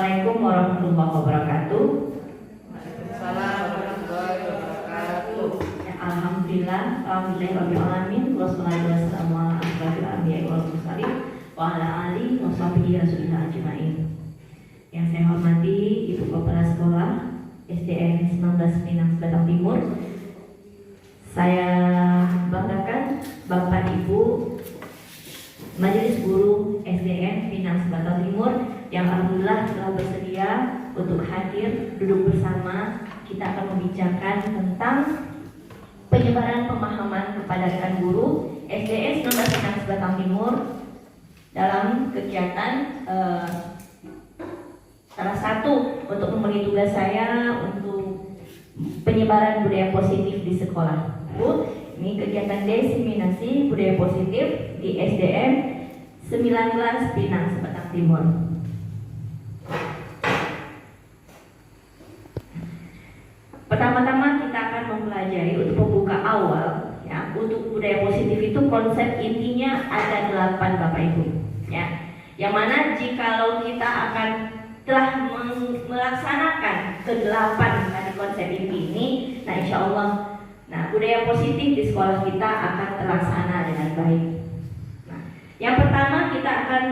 Assalamualaikum warahmatullahi wabarakatuh. Waalaikumsalam warahmatullahi wabarakatuh. Alhamdulillahirrahmanirrahim. Wassalatu wassalamu ala asyrofil anbiya'i wal mursalin wa ala alihi wa sahbihi rasulillah ajma'in. Yang saya hormati Ibu Kepala Sekolah SDN 19 Minang Batang Timur. Saya banggakan Bapak Ibu Majelis Guru SDN Minang Batang Timur yang alhamdulillah telah bersedia untuk hadir duduk bersama. Kita akan membicarakan tentang penyebaran pemahaman kepada rekan guru SDN 19 Minang Batang Timur dalam kegiatan salah satu untuk memenuhi tugas saya untuk penyebaran budaya positif di sekolah. Bu, ini kegiatan diseminasi budaya positif di SDN 19 Minang Batang Timur. Pertama-tama kita akan mempelajari untuk pembuka awal ya, untuk budaya positif itu konsep intinya ada 8 Bapak Ibu ya. Yang mana jikalau kita akan telah melaksanakan ke-8 dari konsep inti ini, nah insya Allah budaya positif di sekolah kita akan terlaksana dengan baik. Nah, yang pertama kita akan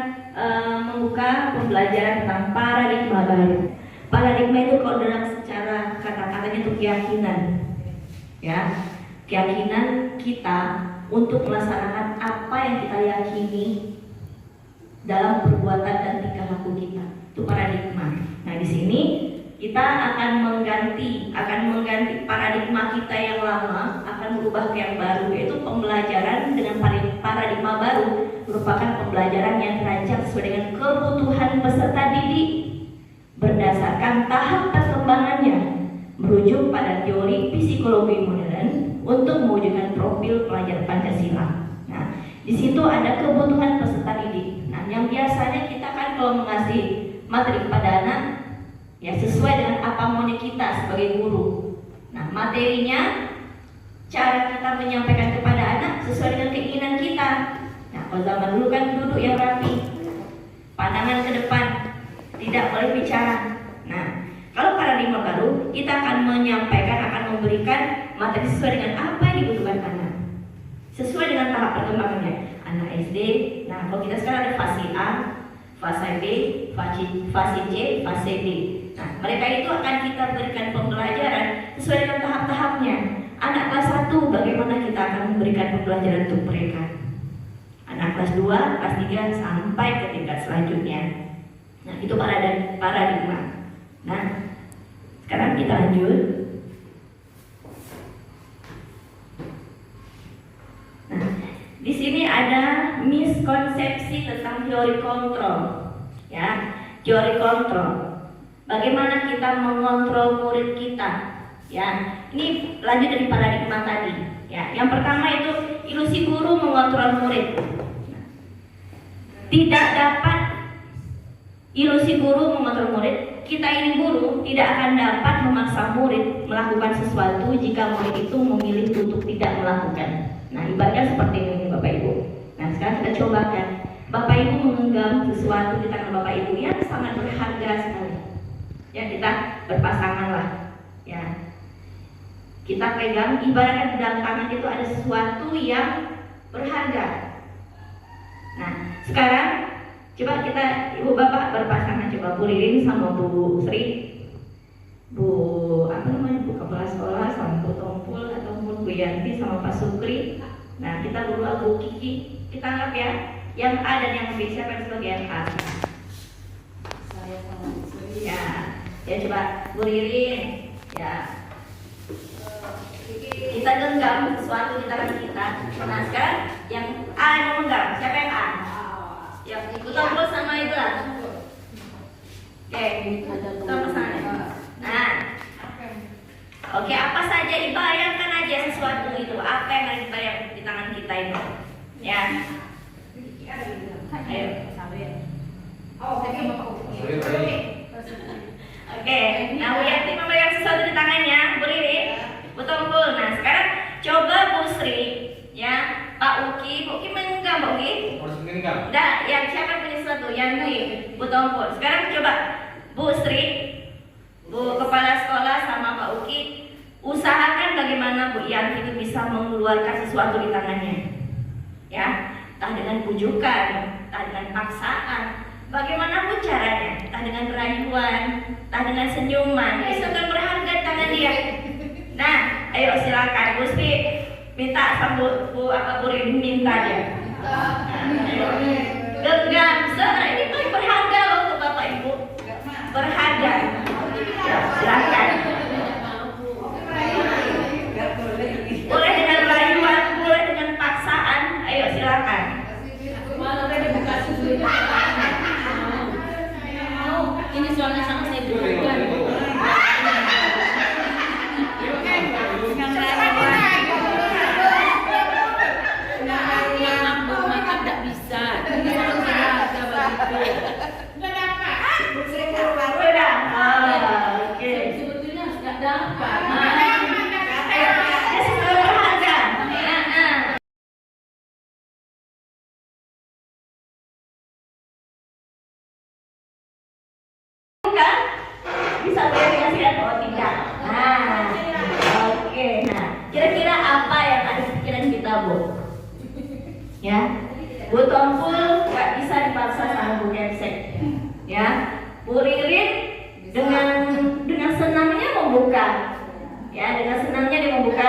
membuka pembelajaran tentang paradigma baru. Paradigma itu kalau dalam secara kata-katanya itu keyakinan, ya, keyakinan kita untuk melaksanakan apa yang kita yakini dalam perbuatan dan tingkah laku kita. Itu paradigma. Nah, di sini kita akan mengganti paradigma kita yang lama, akan berubah ke yang baru, yaitu pembelajaran dengan paradigma baru merupakan pembelajaran yang dirancang sesuai dengan kebutuhan peserta didik berdasarkan tahap perkembangannya, merujuk pada teori psikologi modern untuk mewujudkan profil pelajar Pancasila. Nah, di situ ada kebutuhan peserta didik. Nah, yang biasanya kita kan kalau mengasih materi kepada anak ya sesuai dengan apa maunya kita sebagai guru. Nah, materinya, cara kita menyampaikan kepada anak sesuai dengan keinginan kita. Nah, kalau zaman dulu kan duduk yang rapi, pandangan ke depan, tidak boleh bicara. Nah, kalau paradigma baru, kita akan menyampaikan, akan memberikan materi sesuai dengan apa yang dibutuhkan anak, sesuai dengan tahap perkembangannya. Anak SD, nah kalau kita sekarang ada fase A, fase B, fase C, fase D. Nah, mereka itu akan kita berikan pembelajaran sesuai dengan tahap-tahapnya. Anak kelas 1, bagaimana kita akan memberikan pembelajaran untuk mereka. Anak kelas 2, kelas 3, sampai ke tingkat selanjutnya. Nah, itu paradigma. Nah, sekarang kita lanjut. Nah, di sini ada miskonsepsi tentang teori kontrol. Ya, teori kontrol. Bagaimana kita mengontrol murid kita? Ya, ini lanjut dari paradigma tadi. Ya, yang pertama itu ilusi guru mengontrol murid. Tidak dapat ilusi guru mengontrol murid. Kita ini guru tidak akan dapat memaksa murid melakukan sesuatu jika murid itu memilih untuk tidak melakukan. Nah, ibaratnya seperti ini Bapak Ibu. Nah, sekarang kita cobakan. Bapak Ibu menggenggam sesuatu di tangan Bapak Ibu yang sangat berharga sekali. Ya, kita berpasangan lah. Ya, kita pegang, ibaratnya di dalam tangan itu ada sesuatu yang berharga. Nah, sekarang coba kita Ibu Bapak berpasangan, coba Bu Ririn sama Bu Sri, Bu Kepala Sekolah sama Bu Tompul ataupun Bu Yanti sama Pak Sukri. Nah, kita berdua Bu Kiki, kita anggap ya yang A dan yang B, siapa yang sebagai yang A? Saya sama Bu Sri. Ya coba Bu Ririn, ya. Kita genggam sesuatu di tangan kita. Nah, sekarang yang A yang memegang, siapa yang A? Ya, Bu Tompul sama itu lah. Oke, kita pesannya. Nah, oke, apa saja dibayangkan aja sesuatu itu. Apa yang ada dibayang di tangan kita itu? Ya. Ayo. Oke. Nah, Bu Yanti memegang sesuatu di tangannya, Bu Ririn, Bu Tompul. Nah, sekarang coba Bu Sri, ya, Pak Uki menggenggam, Pak Uki. Udah, yang siapa yang punya sesuatu? Yang Bu Tompul. Sekarang coba Bu Sri, Bu Kepala Sekolah sama Pak Uki, usahakan bagaimana Bu Yanti itu bisa mengeluarkan sesuatu di tangannya. Ya, entah dengan pujukan, entah dengan paksaan, bagaimanapun caranya, entah dengan rayuan, entah dengan senyuman, sesuatu berharga di tangan dia. Nah, ayo silakan Bu Sri, minta sama Bu Rin, minta dia. Nah, ayo. Genggam, ini tuh berharga loh untuk Bapak Ibu, berharga. Ya, silakan. Boleh dengan rayuan, boleh dengan paksaan, ayo silakan. Ini soalnya sama saya bukan. Tidak bisa. Oke. Sebetulnya sudah dapat. Bisa verifikasi atau tidak? Nah, oke. Nah, kira-kira apa yang ada di pikiran kita, Bu? Ya, Bu Tompul nggak bisa dipaksa sama Bu Kepsek. Ya, Bu Ririn dengan senangnya membuka. Ya, dengan senangnya dia membuka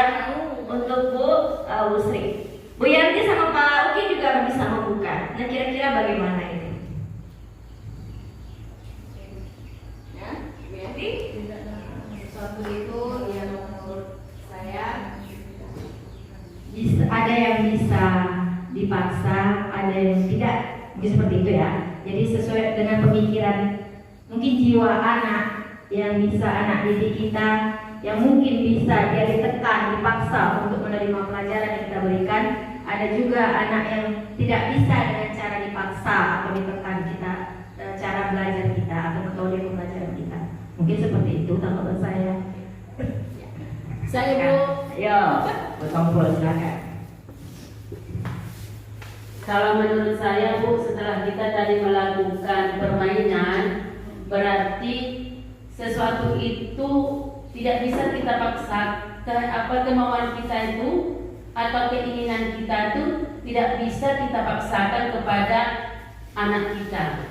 untuk Bu Sri. Bu Yanti sama Pak Uki juga bisa membuka. Nah, kira-kira bagaimana ini? Sesuatu itu yang menurut saya bisa, ada yang bisa dipaksa, ada yang tidak, mungkin seperti itu ya. Jadi sesuai dengan pemikiran, mungkin jiwa anak yang bisa anak didik kita, yang mungkin bisa dia ditekan, dipaksa untuk menerima pelajaran yang kita berikan. Ada juga anak yang tidak bisa dengan cara dipaksa atau ditekan kita, cara belajar kita atau metode pembelajaran kita. Mungkin seperti itu tanggapan saya. Saya Bu. Yo, Bu Tompul silakan. Kalau menurut saya Bu, setelah kita tadi melakukan permainan, berarti sesuatu itu tidak bisa kita paksa. Kemauan kita itu atau keinginan kita itu tidak bisa kita paksakan kepada anak kita.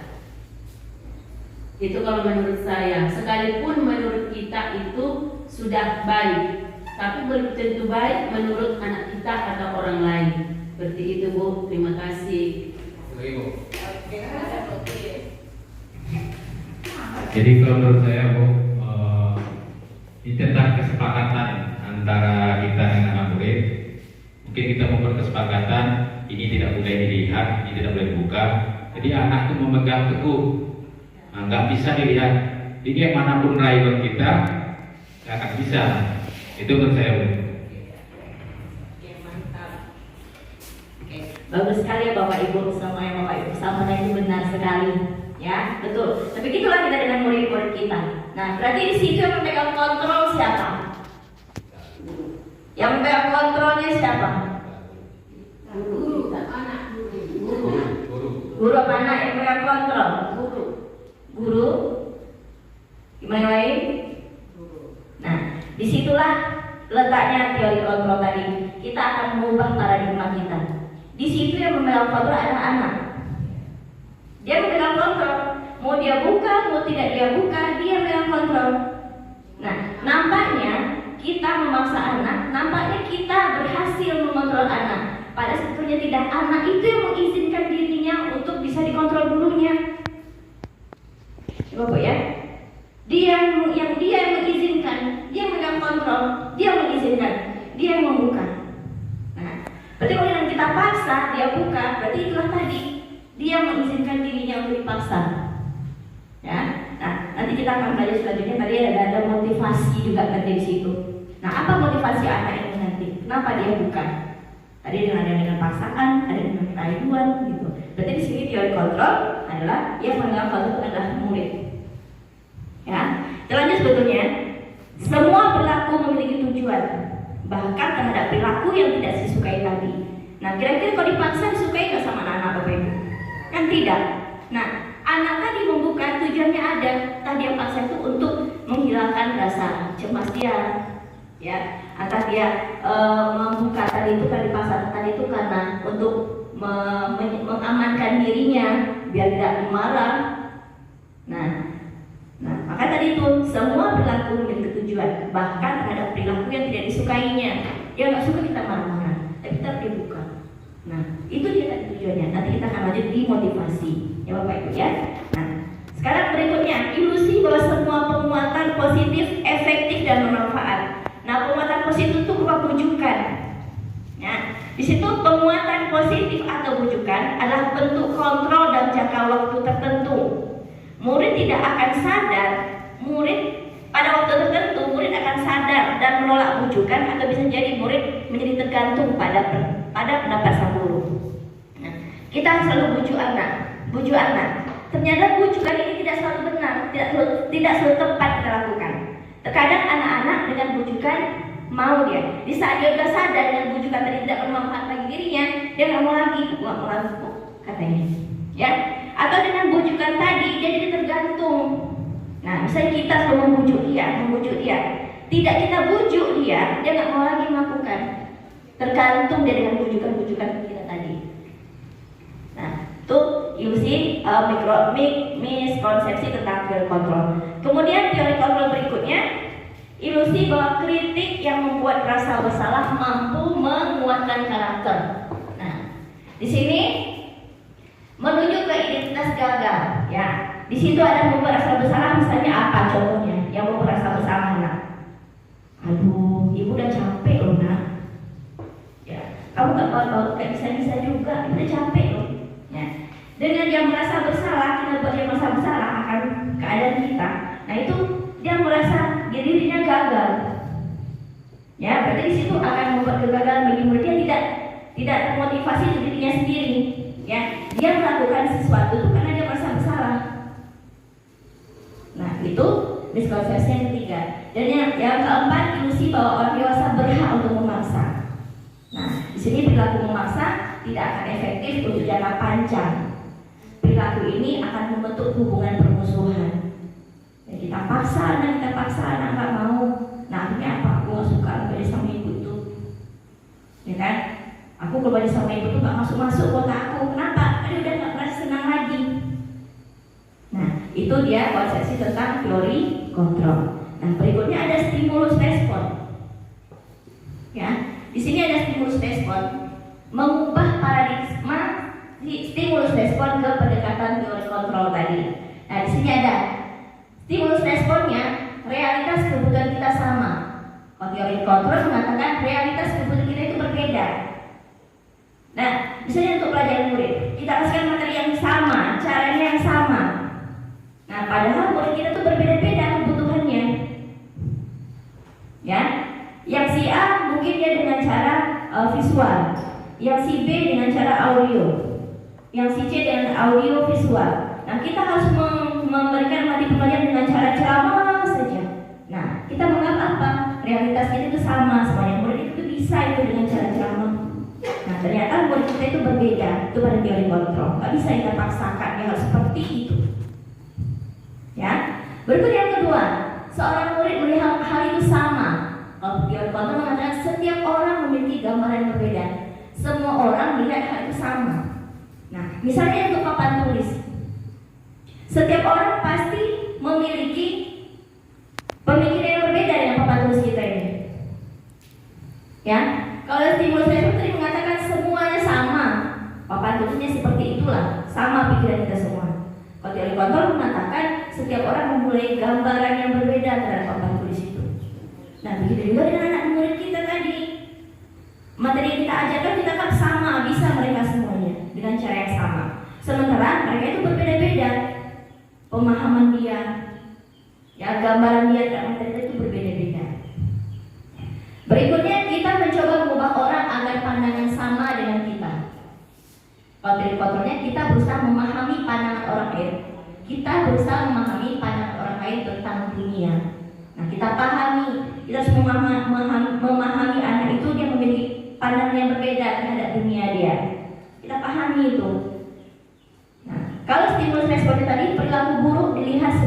Itu kalau menurut saya. Sekalipun menurut kita itu sudah baik, tapi belum tentu baik menurut anak kita atau orang lain. Seperti itu Bu, terima kasih. Jadi kalau menurut saya Bu, ini tentang kesepakatan antara kita dengan anak murid. Mungkin kita membuat kesepakatan ini tidak boleh dilihat, ini tidak boleh dibuka. Jadi anak itu memegang teguh, nggak bisa dilihat. Jadi manapun rayuan kita nggak akan bisa. Itu menurut saya Bu. Bagus sekali ya Bapak Ibu sama yang Bapak Ibu sampaikan itu benar sekali. Ya, betul. Tapi begitulah kita dengan murid-murid kita. Nah, berarti di situ yang memegang kontrol siapa? Yang memegang kontrolnya siapa? Guru, anak guru. Guru apa anak yang memegang kontrol? Guru. Gimana lain? Nah, disitulah letaknya teori kontrol tadi. Kita akan mengubah paradigma kita. Di situ yang memegang kontrol adalah anak. Dia memegang kontrol. Mau dia buka, mau tidak dia buka, dia memegang kontrol. Nah, nampaknya kita memaksa anak, nampaknya kita berhasil mengontrol anak. Padahal sebetulnya tidak, anak itu yang mengizinkan dirinya untuk bisa dikontrol gurunya. Coba Bu ya. Dia yang mengizinkan, dia memegang kontrol, dia mengizinkan, dia yang membuka. Nah, berarti kalau yang kita paksa dia buka, berarti itulah tadi dia mengizinkan dirinya untuk dipaksa. Ya, nah nanti kita akan belajar selanjutnya. Tadi ada motivasi juga nanti di situ. Nah, apa motivasi anak ini nanti? Kenapa dia buka? Tadi dengan paksaan, ada dengan rayuan gitu. Berarti di sini teori kontrol adalah yang memegang kontrol adalah murid. Ya, jalannya sebetulnya semua perilaku memiliki tujuan, bahkan terhadap perilaku yang tidak disukai tadi. Nah, kira-kira kalau dipaksa disukai nggak sama anak-anak Bapak Ibu? Kan tidak. Nah, anak tadi membuka tujuan tujuannya ada. Entah dia paksa itu untuk menghilangkan rasa cemas dia, ya. Entah dia membuka tadi itu kan dipasang tadi itu karena untuk mengamankan dirinya biar tidak dimarah. Nah, maka tadi itu semua perilaku memiliki tujuan, bahkan terhadap perilaku yang tidak disukainya. Dia nggak suka kita marah-marah, tapi kita dibuka. Nah, itu dia tadi tujuannya. Nanti kita akan lanjut di motivasi, ya Bapak Ibu ya. Nah, sekarang berikutnya ilusi bahwa semua penguatan positif, efektif dan bermanfaat. Nah, penguatan positif itu berupa bujukan. Ya, di situ penguatan positif atau bujukan adalah bentuk kontrol dan jangka waktu tertentu. Murid tidak akan sadar, pada waktu tertentu murid akan sadar dan menolak bujukan, atau bisa jadi murid menjadi tergantung pada pendapat sang guru. Nah, kita selalu bujuk anak. Ternyata bujukan ini tidak selalu benar, tidak selalu tepat kita lakukan. Terkadang anak-anak dengan bujukan mau dia. Di saat dia sudah sadar dengan bujukan tadi tidak bermanfaat bagi dirinya, dia nggak mau lagi katanya. Ya, atau dengan bujukan tadi dia jadi tergantung. Nah, misalnya kita selalu membujuk dia, tidak kita bujuk dia nggak mau lagi melakukan. Tergantung dia dengan bujukan kita tadi. Nah, itu ilusi miskonsepsi tentang teori kontrol. Kemudian teori kontrol berikutnya, ilusi bahwa kritik yang membuat rasa bersalah mampu menguatkan karakter. Nah, di sini menuju ke identitas gagal, ya. Di situ ada membuat rasa bersalah, misalnya apa contohnya yang membuat rasa bersalah, nak? Aduh, ibu udah capek loh, nak. Ya, kamu nggak bisa juga, udah capek loh. Ya. Dengan dia merasa bersalah, kita buat dia merasa bersalah akan keadaan kita. Nah, itu dia merasa dirinya gagal. Ya, berarti di situ akan membuat kegagalan bagi murid dia tidak termotivasi untuk dirinya sendiri. Ya, dia melakukan sesuatu itu karena dia merasa bersalah. Nah, itu miskonsepsi yang ketiga. Dan yang keempat, ilusi bahwa orang dewasa berhak untuk memaksa. Nah, di sini perilaku memaksa tidak akan efektif untuk jangka panjang. Perilaku ini akan membentuk hubungan permusuhan. Ya, kita paksa anak nggak mau. Nah, akhirnya apa? Aku nggak suka belajar sama ibu itu, ya kan? Aku kalau belajar sama ibu itu nggak masuk kota aku. Kenapa? Karena udah nggak merasa senang lagi. Nah, itu dia konsepsi tentang teori kontrol. Nah, berikutnya ada stimulus respon. Ya, di sini ada stimulus respon, mengubah paradigma stimulus respon ke pendekatan teori kontrol tadi. Nah, di sini ada stimulus responnya, realitas kebutuhan kita sama. Kalau teori kontrol mengatakan realitas kebutuhan kita itu berbeda. Nah, misalnya untuk pelajaran murid, kita kasihkan materi yang sama, caranya yang sama. Nah, padahal murid kita tuh berbeda-beda kebutuhannya. Ya, yang si A mungkin dia dengan cara visual, yang si B dengan cara audio, yang si C dengan audio visual. Nah, kita harus memberikan materi pembelajaran dengan cara ceramah saja. Nah, kita menganggap apa? Realitas kita itu sama, semuanya murid itu bisa itu dengan cara ceramah. Nah, ternyata murid kita itu berbeda. Itu pada teori kontrol. Gak bisa kita paksakan dia harus seperti itu. Ya. Berikut yang kedua, seorang murid melihat hal itu sama. Kalau teori kontrol mengatakan setiap orang memiliki gambaran yang berbeda. Semua orang melihat hal itu sama. Nah, misalnya untuk papan tulis, setiap orang pasti memiliki pemikiran yang berbeda dengan papan tulis kita ini. Ya, kalau stimulus respon tadi mengatakan semuanya sama, papan tulisnya seperti itulah, sama pikiran kita semua. Kalau teori kontrol mengatakan setiap orang memulai gambaran yang berbeda terhadap papan tulis itu. Nah, begitu juga dengan anak murid kita tadi. Materi yang kita ajarkan kita kan sama, bisa mereka semuanya dengan cara yang sama. Sementara mereka itu berbeda-beda pemahaman dia, ya gambaran dia terhadap materi itu berbeda-beda. Berikutnya kita mencoba mengubah orang agar pandangan sama dengan kita. Kalau dari kontrolnya kita berusaha memahami pandangan orang lain. Kita berusaha memahami pandangan orang lain tentang dunia. Nah, kita pahami, kita harus memahami anak itu dia memiliki pandangan yang berbeda terhadap dunia dia. Kita pahami itu. Nah, kalau stimulus respon tadi perilaku buruk dilihat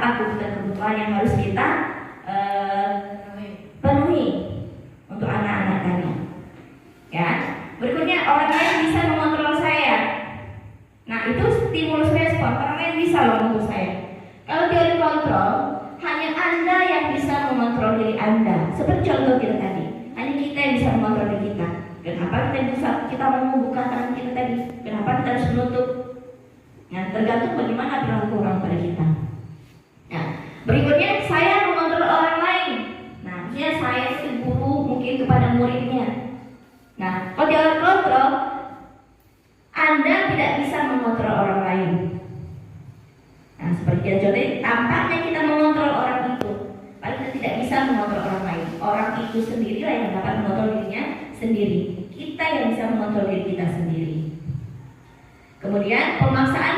apa kebutuhan yang harus kita penuhi untuk anak-anak tadi. Ya. Berikutnya, orang lain bisa mengontrol saya. Nah, itu stimulus respon. Orang lain bisa loh mengontrol saya. Kalau teori kontrol, hanya Anda yang bisa mengontrol diri Anda. Seperti contoh kita tadi, hanya kita yang bisa mengontrol diri kita. Kenapa kita mau membuka tangan kita tadi? Kenapa kita harus menutup? Nah, tergantung bagaimana perilaku orang pada kita. Nah, berikutnya, saya mengontrol orang lain. Nah, misalnya saya itu guru mungkin kepada muridnya. Nah, kalau teori kontrol, Anda tidak bisa mengontrol orang lain. Nah, seperti contohnya, tampaknya kita mengontrol orang itu, padahal kita tidak bisa mengontrol orang lain. Orang itu sendirilah yang dapat mengontrol dirinya sendiri. Kita yang bisa mengontrol diri kita sendiri. Kemudian pemaksaan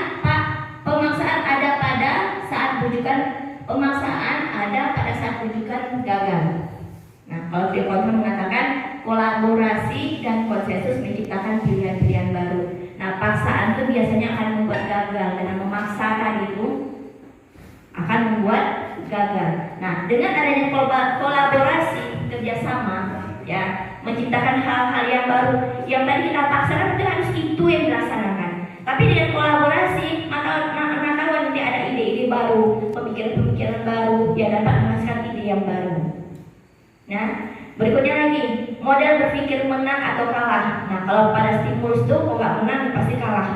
ada pada saat rujukan gagal. Nah, kalau teori kontrol mengatakan kolaborasi dan konsensus menciptakan pilihan-pilihan baru. Nah, paksaan itu biasanya akan membuat gagal, karena memaksakan itu akan membuat gagal. Nah, dengan adanya kolaborasi, kerjasama, ya, menciptakan hal-hal yang baru. Yang tadi kita paksakan itu harus itu yang dilaksanakan. Tapi dengan kolaborasi, maka nanti ada ide-ide baru, pemikiran-pemikiran baru yang dapat menghasilkan ide yang baru. Nah, berikutnya lagi, model berpikir menang atau kalah. Nah, kalau pada stimulus itu kalau nggak menang pasti kalah.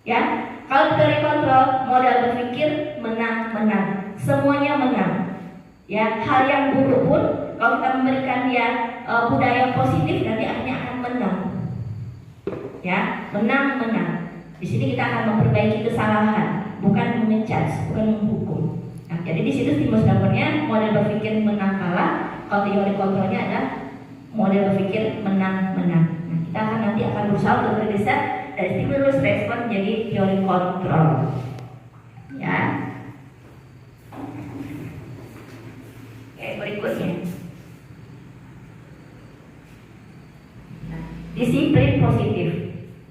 Ya, kalau teori kontrol, model berpikir menang, semuanya menang. Ya, hal yang buruk pun kalau kita memberikan dia budaya positif, nanti akhirnya akan menang. Ya, menang. Di sini kita akan memperbaiki kesalahan, bukan mengejudge, bukan menghukum. Nah, jadi di situ stimulus gambarnya model berpikir menang kalah. Kalau teori kontrolnya adalah model berpikir menang. Nah, kita nanti akan berusaha untuk bergeser dari stimulus respon menjadi teori kontrol. Ya. Oke, berikutnya. Nah, disiplin positif.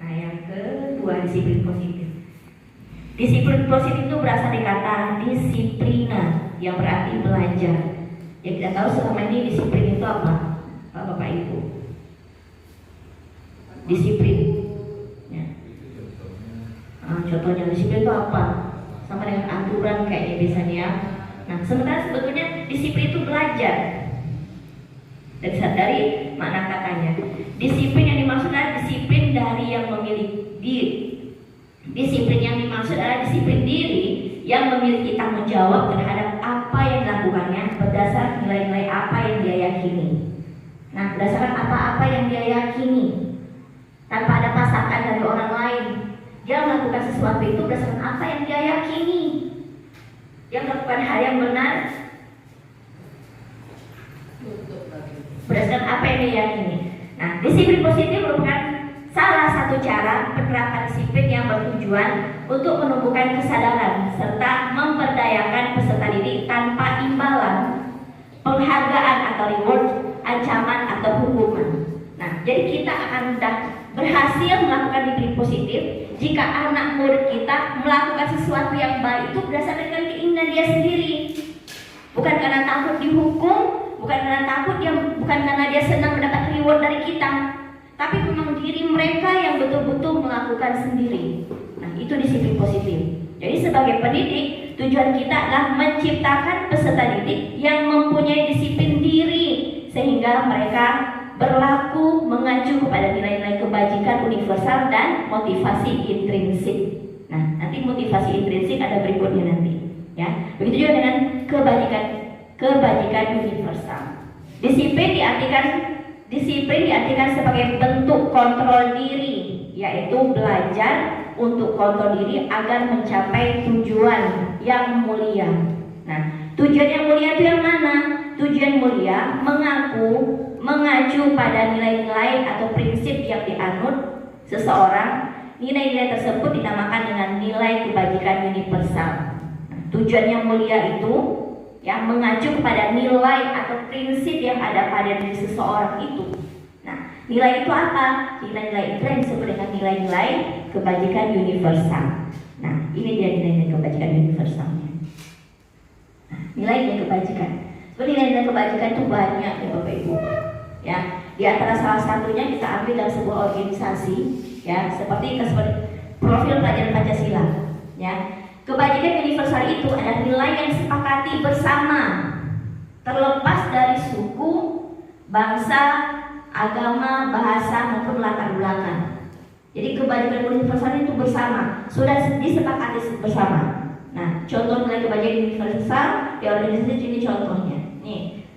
Nah, yang kedua, disiplin positif. Disiplin positif itu berasal dari kata disiplina, yang berarti belajar. Ya, kita tahu selama ini disiplin itu apa, Bapak Ibu? Disiplin. Ya. Contohnya disiplin itu apa? Sama dengan aturan kayaknya biasanya. Nah, sementara sebetulnya disiplin itu belajar. Dari makna katanya, disiplin yang dimaksud adalah disiplin dari yang memiliki diri. Disiplin yang dimaksud adalah disiplin diri yang memiliki tanggung jawab terhadap apa yang dilakukannya berdasar nilai-nilai apa yang dia yakini. Nah, berdasarkan apa-apa yang dia yakini, tanpa ada pasangan dari orang lain. Dia melakukan sesuatu itu berdasarkan apa yang dia yakini. Dia melakukan hal yang benar berdasarkan apa yang dia yakini. Nah, disiplin positif merupakan salah satu cara penerapan disiplin yang bertujuan untuk menumbuhkan kesadaran serta memperdayakan peserta didik tanpa imbalan, penghargaan atau reward, ancaman atau hukuman. Nah, jadi kita akan berhasil melakukan disiplin positif jika anak murid kita melakukan sesuatu yang baik itu berdasarkan keinginan dia sendiri, bukan karena takut dihukum, bukan karena dia senang mendapat reward dari kita, tapi memang diri mereka yang betul-betul melakukan sendiri. Nah, itu disiplin positif. Jadi sebagai pendidik, tujuan kita adalah menciptakan peserta didik yang mempunyai disiplin diri sehingga mereka berlaku mengacu kepada nilai-nilai kebajikan universal dan motivasi intrinsik. Nah, nanti motivasi intrinsik ada berikutnya nanti, ya. Begitu juga dengan kebajikan universal. Disiplin diartikan sebagai bentuk kontrol diri, yaitu belajar untuk kontrol diri agar mencapai tujuan yang mulia. Nah, tujuan yang mulia itu yang mana? Tujuan mulia mengacu pada nilai-nilai atau prinsip yang dianut seseorang. Nilai-nilai tersebut dinamakan dengan nilai kebajikan universal. Nah, tujuan yang mulia itu yang mengacu kepada nilai atau prinsip yang ada pada diri seseorang itu. Nah, nilai itu apa? Nilai-nilai itu yang disebut dengan nilai-nilai kebajikan universal. Nah, ini dia nilai-nilai kebajikan universalnya. Nilai-nilai kebajikan. Sebenarnya nilai-nilai kebajikan itu banyak ya Bapak Ibu. Ya, di antara salah satunya kita ambil dalam sebuah organisasi, ya, seperti profil pelajaran Pancasila. Ya, kebajikan universal itu adalah nilai yang disepakati bersama, terlepas dari suku, bangsa, agama, bahasa maupun latar belakang. Jadi kebajikan universal itu bersama, sudah disepakati bersama. Nah, contoh nilai kebajikan universal di organisasi ini contohnya. Nih,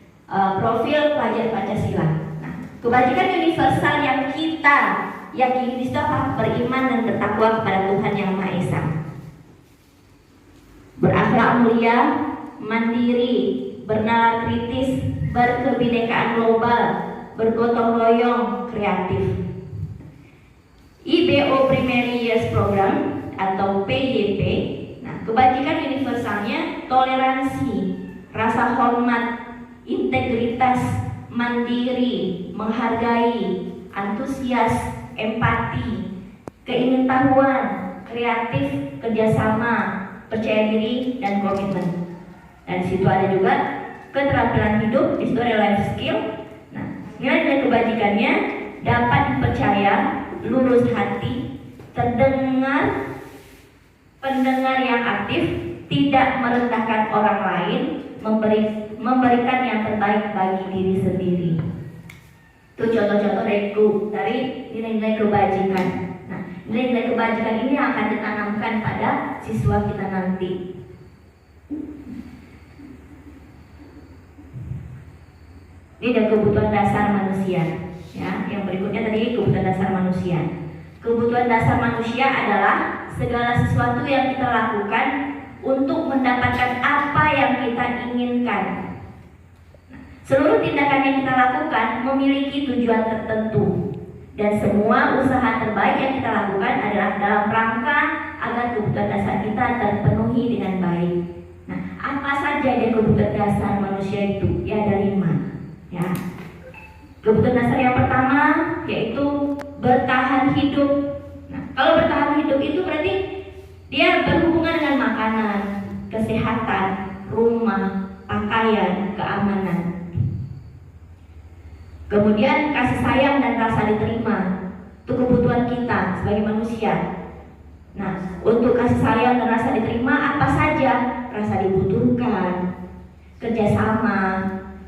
profil pelajar Pancasila. Nah, kebajikan universal yang kita yakini itu apa? Beriman dan bertakwa kepada Tuhan Yang Maha Esa. Berakhlak mulia, mandiri, bernalar kritis, berkebinekaan global, bergotong royong, kreatif. IBO Primary Years Program atau PYP. Nah, kebajikan universalnya toleransi, rasa hormat, integritas, mandiri, menghargai, antusias, empati, keingintahuan, kreatif, kerjasama, percaya diri, dan komitmen. Dan di situ ada juga keterampilan hidup, di situ ada life skill. Nah, nilai-nilai kebajikannya dapat dipercaya, lurus hati, terdengar, pendengar yang aktif, tidak merendahkan orang lain, memberikan yang terbaik bagi diri sendiri. Itu contoh-contoh dari nilai-nilai kebajikan. Nah, nilai-nilai kebajikan ini akan ditanamkan pada siswa kita nanti. Ini ada kebutuhan dasar manusia. Ya, yang berikutnya tadi kebutuhan dasar manusia. Kebutuhan dasar manusia adalah segala sesuatu yang kita lakukan untuk mendapatkan apa yang kita inginkan. Seluruh tindakan yang kita lakukan memiliki tujuan tertentu, dan semua usaha terbaik yang kita lakukan adalah dalam rangka agar kebutuhan dasar kita terpenuhi dengan baik. Nah, apa saja yang kebutuhan dasar manusia itu? Ya, ada 5. Ya. Kebutuhan dasar yang pertama yaitu bertahan hidup. Nah, kalau bertahan hidup itu berarti dia berhubungan dengan makanan, kesehatan, rumah, pakaian, keamanan. Kemudian kasih sayang dan rasa diterima. Itu kebutuhan kita sebagai manusia. Nah, untuk kasih sayang dan rasa diterima apa saja? Rasa dibutuhkan, kerjasama,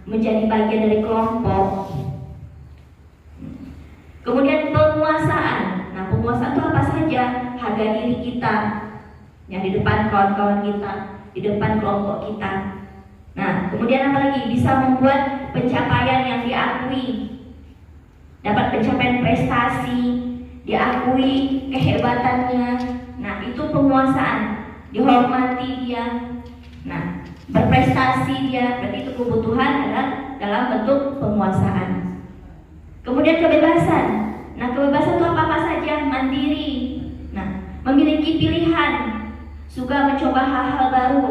menjadi bagian dari kelompok. Kemudian penguasaan. Nah, penguasaan itu apa saja? Harga diri kita, yang di depan kawan-kawan kita, di depan kelompok kita. Nah, kemudian apa lagi? Bisa membuat pencapaian yang diakui, dapat pencapaian prestasi, diakui kehebatannya. Nah, itu penguasaan, dihormati dia. Nah, berprestasi dia, berarti itu kebutuhan adalah dalam bentuk penguasaan. Kemudian kebebasan. Nah, kebebasan itu apa saja? Mandiri. Nah, memiliki pilihan, suka mencoba hal-hal baru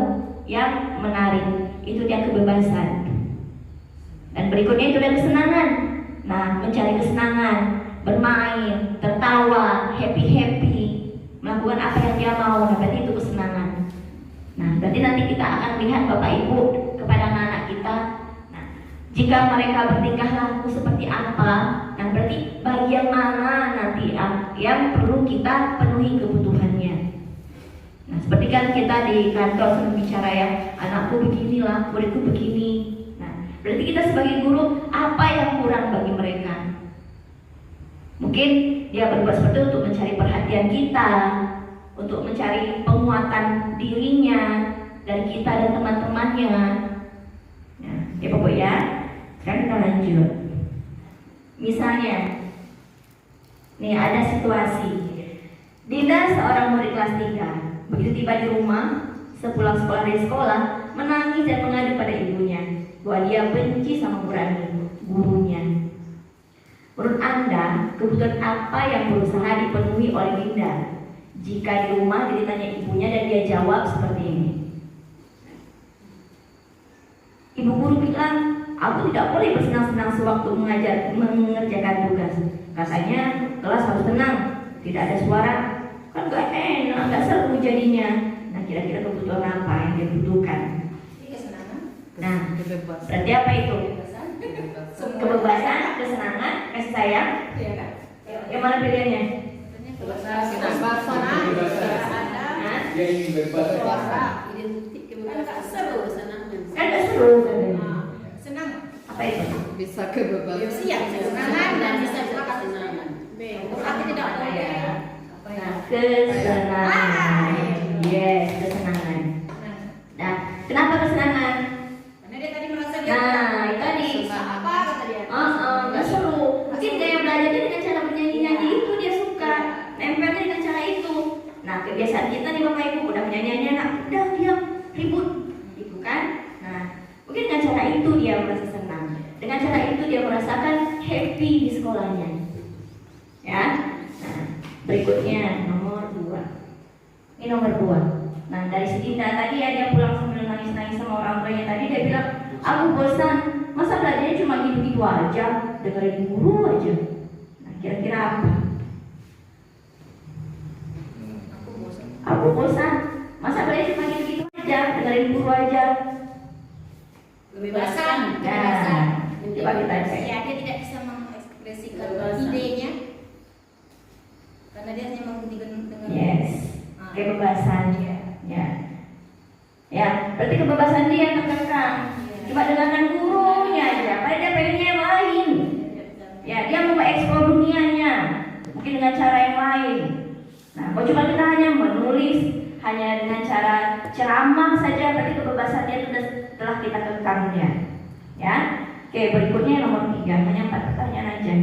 yang menarik. Itu dia kebebasan. Dan berikutnya itu ada kesenangan. Nah, mencari kesenangan, bermain, tertawa, happy, melakukan apa yang dia mau. Nah, berarti itu kesenangan. Nah, berarti nanti kita akan lihat Bapak Ibu kepada anak-anak kita. Nah, jika mereka bertingkah laku seperti apa, nah berarti bagian mana nanti yang perlu kita penuhi kebutuhannya. Nah, seperti kan kita di kantor sering bicara ya, anakku beginilah, muridku begini. Nah, berarti kita sebagai guru apa yang kurang bagi mereka? Mungkin dia berbuat seperti itu untuk mencari perhatian kita, untuk mencari penguatan dirinya dari kita dan teman-temannya. Nah, ya Bapak ya, sekarang kita lanjut. Misalnya, nih ada situasi, Dinda seorang murid kelas 3. Begitu tiba di rumah, sepulang sekolah dari sekolah, menangis dan mengadu pada ibunya bahwa dia benci sama gurunya. Menurut Anda, kebutuhan apa yang berusaha dipenuhi oleh Dinda jika di rumah ditanya ibunya dan dia jawab seperti ini? Ibu guru bilang, aku tidak boleh bersenang-senang sewaktu mengerjakan tugas. Katanya kelas harus tenang, tidak ada suara. Kan gak enak, gak seru jadinya. Nah, kira-kira kebutuhan apa yang dia butuhkan? Kesenangan. Berarti apa itu? Kebebasan, kesenangan, kasih sayang. Yang mana pilihannya? Dia ingin bebas. Identik kebebasan, kesenangan. Kan gak seru katanya. Senang. Apa itu? Bisa kebebasan. Siap, kesenangan dan bisa kesenangan. Tapi tidak boleh. Nah, kesenangan. Yes, kesenangan. Nah, kenapa kesenangan? Karena dia tadi merasa dia Nah, itu tadi. apa kata dia? Nggak seru. Mungkin gaya belajarnya dengan cara bernyanyi-nyanyi itu dia suka. Nempelnya dengan cara itu. Nah, kebiasaan kita nih Bapak Ibu udah menyanyi anak, udah diam, ribut, gitu kan? Nah, mungkin dengan cara itu dia merasa senang. Dengan cara itu dia merasakan happy di sekolahnya. Ya. Nah, berikutnya nomor 2. Ini nomor 2. Nah, dari si Dinda tadi ya, dia pulang sambil nangis-nangis sama orang tuanya tadi, dia bilang, aku bosan, masa belajarnya cuma gitu-gitu aja, dengerin guru aja. Nah, kira-kira apa? Aku bosan, masa belajar cuma gitu-gitu aja, dengerin guru aja. Kebebasan. Nah, coba kita cek. Ya, dia tidak bisa mengekspresikan Kebebasan. idenya karena dia hanya mengikuti dengan. Yes, kebebasan. Ya, ya, berarti kebebasan dia terkekang. Cuma dengarkan gurunya aja, padahal dia pengennya yang lain. Ya, dia mau mengeksplor dunianya, mungkin dengan cara yang lain. Nah, kalau cuma kita hanya menulis, hanya dengan cara ceramah saja, berarti kebebasan dia sudah telah kita kekang dia. Ya, oke, berikutnya yang nomor 3, hanya 4 pertanyaan aja.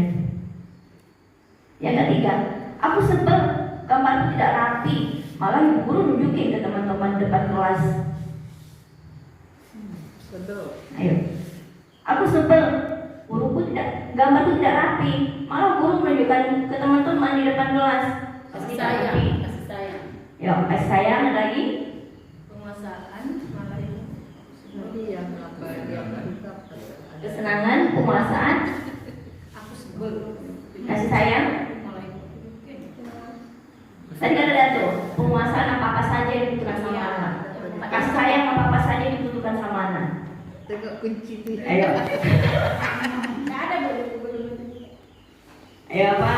Yang ketiga, aku sebel gambarku tidak rapi, malah ibu guru nunjukin ke teman-teman depan kelas. Ayo, aku sebel guruku gambarku tidak rapi, malah guru menunjukkan ke teman-teman di depan kelas. Kasih Tidak rapi. sayang, kasih sayang. Ya, kasih sayang ada lagi. Penguasaan malah itu. Kesenangan, penguasaan, Aku sebel. kasih sayang. Malah itu. Tadi kan ada tuh penguasaan apa saja yang dibutuhkan sama anak. Kasih sayang apa saja yang dibutuhkan sama anak. Tengok kunci tu. Ayo, Nggak ada belum. ayo apa?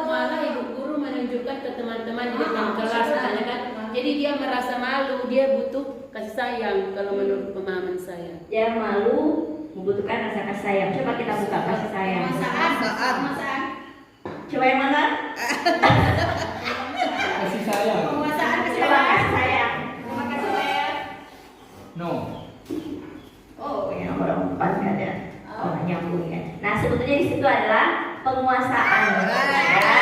Malah ibu guru menunjukkan ke teman-teman di depan kelas, katanya kan. Jadi dia merasa malu, dia butuh kasih sayang kalau menurut pemahaman saya. Dia malu, membutuhkan rasa kasih sayang. Coba kita buka kasih sayang. Penguasaan. Coba yang mana? Kasih sayang. Penguasaan Coba kasih sayang. Terima kasih saya. No. Oh, yang nomor 4 nggak ada. Oh, nggak nyambung ya. Nah, sebetulnya di situ adalah penguasaan. Ya.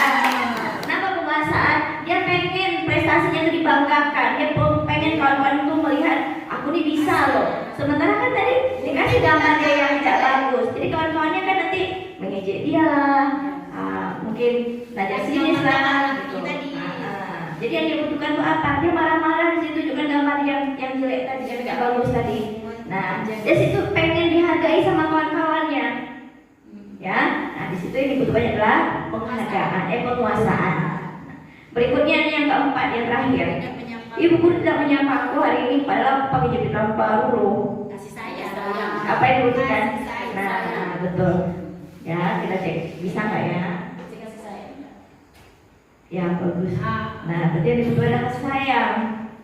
Kenapa penguasaan? Dia pengen prestasinya itu dibanggakan. Dia pengen kawan-kawan itu melihat aku nih bisa loh. Sementara kan tadi dikasih gambar dia yang tidak bagus. Jadi kawan-kawannya kan nanti mengejek dia. Mungkin belajar sinis lah gitu. Jadi yang dibutuhkan itu apa? Dia marah-marah di situ juga gambar yang jelek tadi, yang tidak bagus tadi. Nah, di situ pengen dihargai sama kawan-kawannya. Ya, nah di situ yang dibutuhkan adalah penghargaan, penguasaan. Nah, berikutnya nih yang keempat, yang terakhir. Ibu guru tidak menyapa aku hari ini, padahal aku pakai jabatan baru loh. Kasih sayang. Apa yang dibutuhkan? Kasih sayang. Nah, betul. Ya, kita cek bisa nggak ya? Kasih sayang. Ya, bagus. Nah, berarti yang dibutuhkan adalah kasih sayang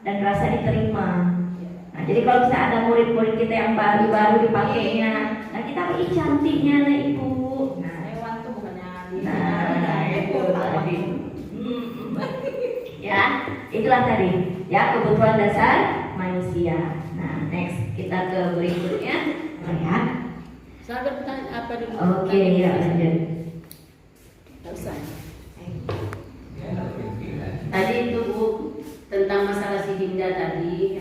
dan rasa diterima. Nah, jadi kalau misalnya ada murid-murid kita yang baru-baru dipakainya, nah kita ih cantiknya lah ibu. Hewan tuh bukannya. Nah, itu tadi. Ya, itulah tadi. Ya, kebutuhan dasar manusia. Nah, next kita ke berikutnya. Ya. Saya bertanya apa dulu? Oke, ya lanjut. Nggak usah. Ya, Tadi itu Bu tentang masalah si Dinda tadi.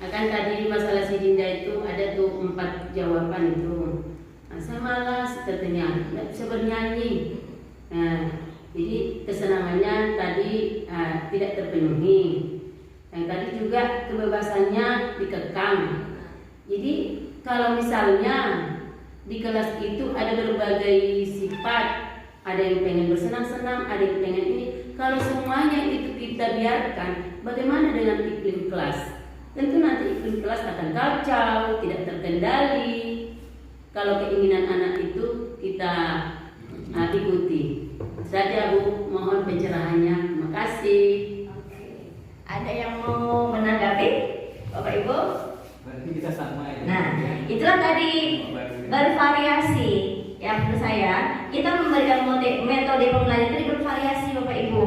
Akan tadi masalah si Dinda itu ada tuh 4 jawaban itu. Nah, saya malas katanya, nggak bisa bernyanyi. Nah, jadi kesenangannya tadi tidak terpenuhi. Yang tadi juga kebebasannya dikekang. Jadi kalau misalnya di kelas itu ada berbagai sifat, ada yang pengen bersenang-senang, ada yang pengen ini. Kalau semuanya itu kita biarkan, bagaimana dengan iklim kelas? tentu nanti iklim kelas akan kacau, tidak terkendali. Kalau keinginan anak itu kita ikuti. Saja Bu, mohon pencerahannya. Terima kasih. Ada yang mau menanggapi, Bapak Ibu? Berarti kita sama ya. Nah, itulah tadi bervariasi. Ya, menurut saya kita memberikan metode pembelajaran itu bervariasi, Bapak Ibu.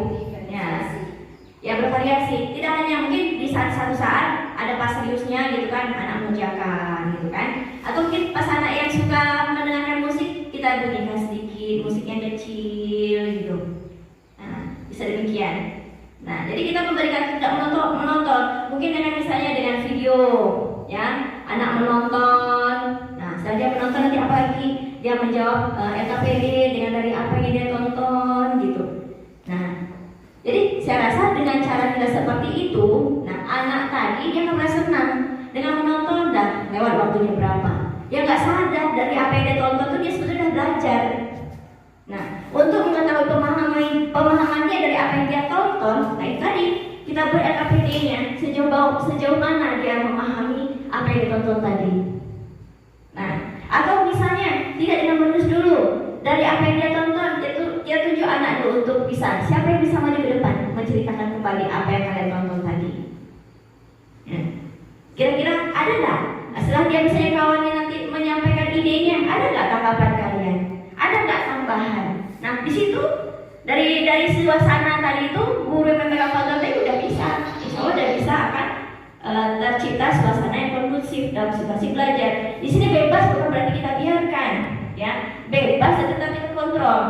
Ya, bervariasi. Tidak hanya mungkin di satu saat ada pas seriusnya gitu kan, anak mengerjakan gitu kan. Atau mungkin pas anak yang suka mendengarkan musik, kita bunyikan sedikit musik yang kecil gitu. Nah, bisa demikian. Nah, jadi kita memberikan tidak menonton, mungkin dengan misalnya dengan video, ya, anak menonton. Nah, setelah dia menonton nanti apa lagi? Dia menjawab LKPD dengan dari apa yang dia tonton gitu. Nah, jadi saya rasa dengan cara kita seperti itu, nah anak tadi dia akan merasa senang dengan menonton dan lewat waktunya berapa. Dia nggak sadar dari apa yang dia tonton itu dia sebetulnya sudah belajar. Nah, untuk mengetahui pemahamannya dari apa yang dia tonton, nah itu tadi kita ber LKPD-nya sejauh mana dia memahami apa yang ditonton tadi. Nah, atau misalnya tidak dengan menulis dulu dari apa yang dia tonton, dia tunjuk anak dulu untuk bisa siapa yang bisa maju ke depan menceritakan kembali apa yang kalian tonton tadi. Ya. Kira-kira ada nggak? Setelah dia misalnya kawannya nanti menyampaikan idenya, ada nggak tanggapan kalian? Ada nggak tambahan? Nah, di situ dari suasana tadi itu guru yang memegang tonton tadi udah bisa, insya Allah udah bisa akan tercipta suasana yang kondusif dalam situasi belajar. Di sini bebas bukan berarti kita biarkan, ya, bebas tetapi terkontrol.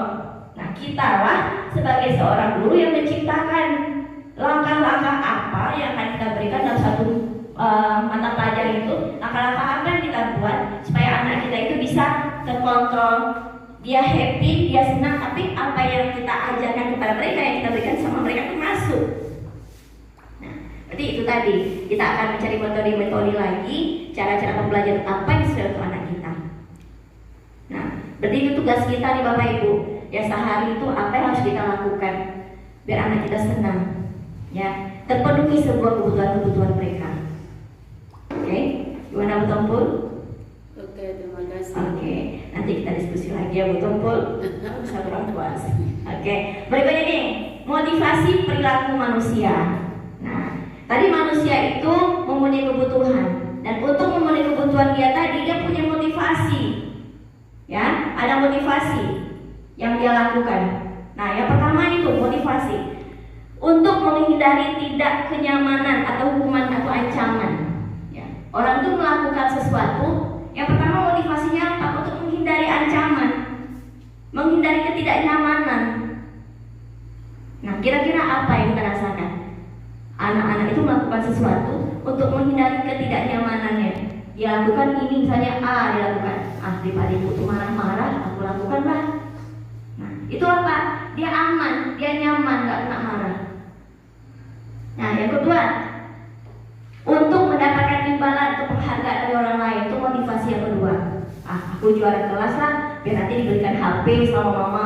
Nah, kita lah sebagai seorang guru yang menciptakan langkah-langkah apa yang akan kita berikan dalam satu mata pelajaran itu, langkah-langkah apa yang kita buat supaya anak kita itu bisa terkontrol, dia happy, dia senang, tapi apa yang kita ajarkan kepada mereka, yang kita berikan sama mereka itu masuk. Berarti itu tadi, kita akan mencari metode-metode lagi, cara-cara pembelajaran apa yang sesuai untuk anak kita. Nah, berarti itu tugas kita nih Bapak Ibu. Ya, sehari itu apa yang harus kita lakukan biar anak kita senang, ya, terpenuhi sebuah kebutuhan mereka. Oke, gimana Bu Tumpul? Oke, terima kasih. Oke, nanti kita diskusi lagi ya Bu Tumpul. Bisa kurang puas. Oke, berikutnya nih, motivasi perilaku manusia. Nah, tadi manusia itu mempunyai kebutuhan, dan untuk memenuhi kebutuhan dia tadi dia punya motivasi. Ya, ada motivasi yang dia lakukan. Nah, yang pertama itu motivasi untuk menghindari tidak kenyamanan atau hukuman atau ancaman. Ya, orang itu melakukan sesuatu, yang pertama motivasinya apa? Untuk menghindari ancaman, menghindari ketidaknyamanan. Nah, kira-kira apa yang kita rasakan? Anak-anak itu melakukan sesuatu untuk menghindari ketidaknyamanannya. Dia lakukan ini, misalnya A dia lakukan. Daripada ibu tuh marah-marah, aku lakukanlah. Nah, itu apa? Dia aman, dia nyaman, gak kena marah. Nah, yang kedua, untuk mendapatkan imbalan atau penghargaan dari orang lain, itu motivasi yang kedua. Aku juara kelas lah, biar nanti diberikan HP sama mama.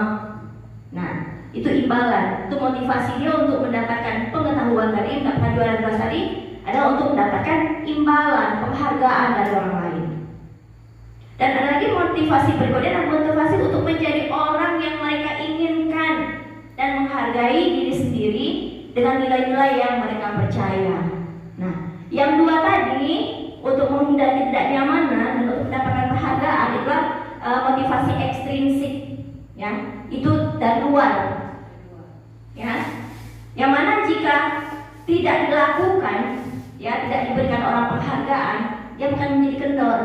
Nah, itu imbalan, itu motivasi dia untuk mendapatkan pengetahuan tadi, mendapatkan juara kelas tadi, adalah untuk mendapatkan imbalan, penghargaan dari orang lain. Dan ada lagi motivasi berikutnya, adalah motivasi untuk menjadi orang yang mereka inginkan dan menghargai diri sendiri dengan nilai-nilai yang mereka percaya. Nah, yang dua tadi untuk menghindari ketidaknyamanan dan untuk mendapatkan penghargaan itulah motivasi ekstrinsik, ya, itu dari luar, ya, yang mana jika tidak dilakukan, ya, tidak diberikan orang penghargaan, dia bukan menjadi kendor.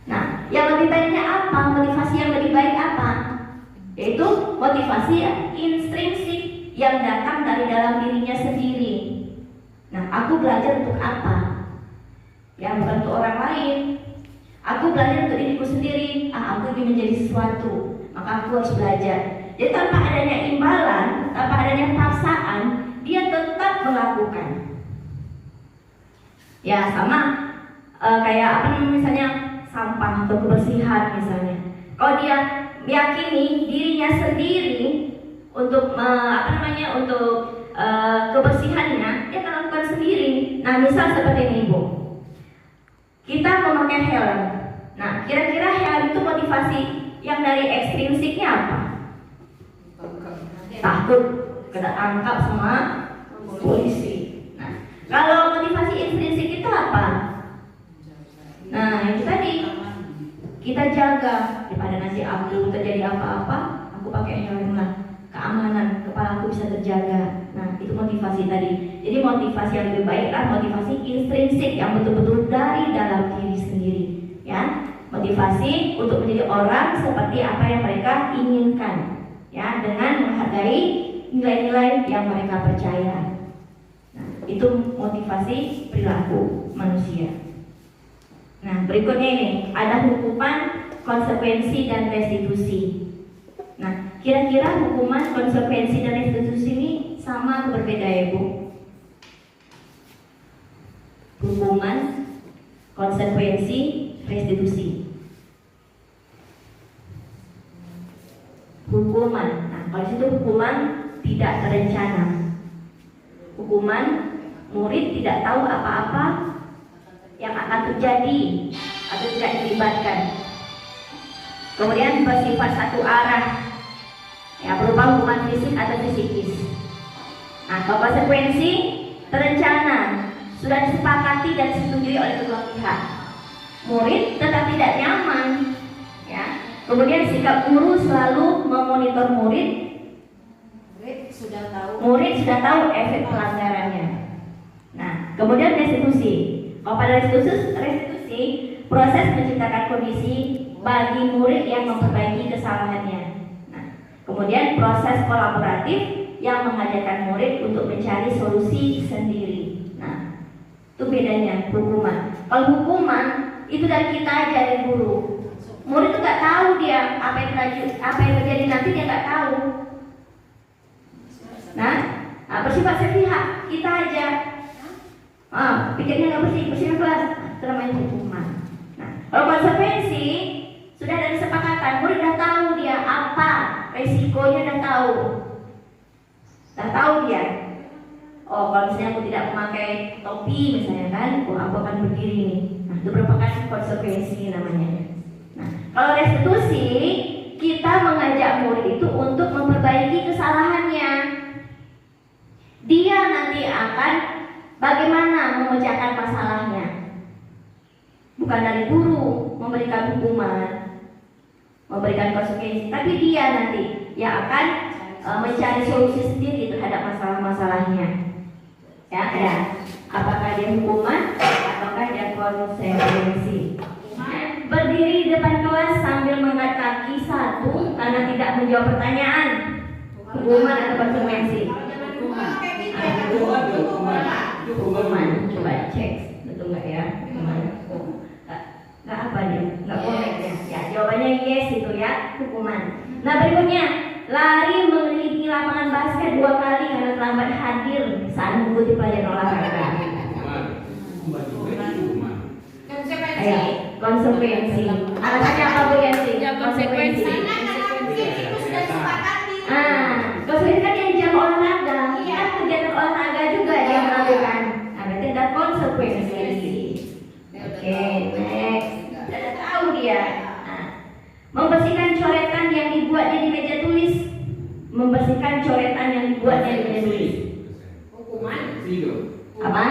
Nah, yang lebih baiknya apa? Motivasi yang lebih baik apa? Yaitu motivasi intrinsik yang datang dari dalam dirinya sendiri. Nah, aku belajar untuk apa? Ya, bukan untuk orang lain. Aku belajar untuk diriku sendiri. Aku ingin menjadi sesuatu, maka aku harus belajar. Jadi tanpa adanya imbalan, tanpa adanya paksaan, dia tetap melakukan. Ya, sama kayak apa namanya, misalnya sampah atau kebersihan misalnya. Kalau dia meyakini dirinya sendiri untuk untuk kebersihannya, dia akan lakukan sendiri. Nah, misal seperti ini Ibu, kita memakai helm. Nah, kira-kira helm itu motivasi yang dari ekstrinsiknya apa? Takut kena tangkap sama polisi. Nah, kalau motivasi intrinsik itu apa? Nah, itu tadi kita jaga daripada nanti aku terjadi apa-apa, aku pakai helm lah, keamanan kepala aku bisa terjaga. Nah, itu motivasi tadi. Jadi motivasi yang lebih baik adalah motivasi intrinsik yang betul-betul dari dalam diri sendiri, ya. Motivasi untuk menjadi orang seperti apa yang mereka inginkan, ya, dengan menghargai nilai-nilai yang mereka percaya. Nah, itu motivasi perilaku manusia. Nah, berikutnya ini ada hukuman, konsekuensi, dan restitusi. Nah, kira-kira hukuman, konsekuensi, dan restitusi ini sama atau berbeda ya Bu? Hukuman, konsekuensi, restitusi. Hukuman, nah kalau situ hukuman tidak terencana. Hukuman, murid tidak tahu apa-apa yang akan terjadi atau tidak dilibatkan. Kemudian bersifat satu arah, ya, berupa hukuman fisik atau psikis. Nah, kalau konsekuensi terencana, sudah disepakati dan disetujui oleh kedua pihak. Murid tetap tidak nyaman, ya. Kemudian sikap guru selalu memonitor murid. Murid sudah tahu efek pelanggarannya. Nah, kemudian restitusi. Kalau pada restitusi, proses menciptakan kondisi bagi murid yang memperbaiki kesalahannya. Nah, kemudian proses kolaboratif yang mengajarkan murid untuk mencari solusi sendiri. Nah, itu bedanya hukuman. Kalau hukuman itu dari kita aja, dari guru. Murid itu nggak tahu dia apa yang terjadi nanti, dia nggak tahu. Nah, bersifat sepihak, kita aja. Pikirnya nggak bersih kelas, itu namanya hukuman. Nah, kalau konsekuensi sudah ada kesepakatan, murid udah tahu dia apa resikonya, udah tahu dia. Oh, kalau misalnya aku tidak memakai topi misalnya kan, aku akan berdiri nih. Nah, itu merupakan konsekuensi namanya. Nah, kalau restitusi, kita mengajak murid itu untuk memperbaiki kesalahannya. Dia nanti akan bagaimana memecahkan masalahnya. Bukan dari guru memberikan hukuman, memberikan konsekuensi, tapi dia nanti yang akan mencari solusi sendiri terhadap masalah-masalahnya. Ya, ada. Apakah dia hukuman, ataukah dia konsekuensi? Berdiri di depan kelas sambil mengangkat kaki satu karena tidak menjawab pertanyaan. Hukuman atau konsekuensi? Hukuman. Coba cek betul nggak ya? Nggak apa dia? Nggak boleh ya? Ya, jawabannya yes itu ya, hukuman. Nah, berikutnya, lari mengelilingi lapangan basket 2 kali karena terlambat hadir saat mengikuti pelajaran olahraga. Ayo, konsekuensi. Alasannya apa Bu Yanti? Konsekuensi. Konsekuensi kan yang jam olahraga. Iya, kegiatan olahraga juga dia melakukan. Nah, berarti ada konsekuensi. Oke, next. Sudah tahu dia. Nah, membersihkan coretan yang dibuatnya di meja tulis. Membersihkan coretan yang dibuatnya di meja tulis. Hukuman. Apa?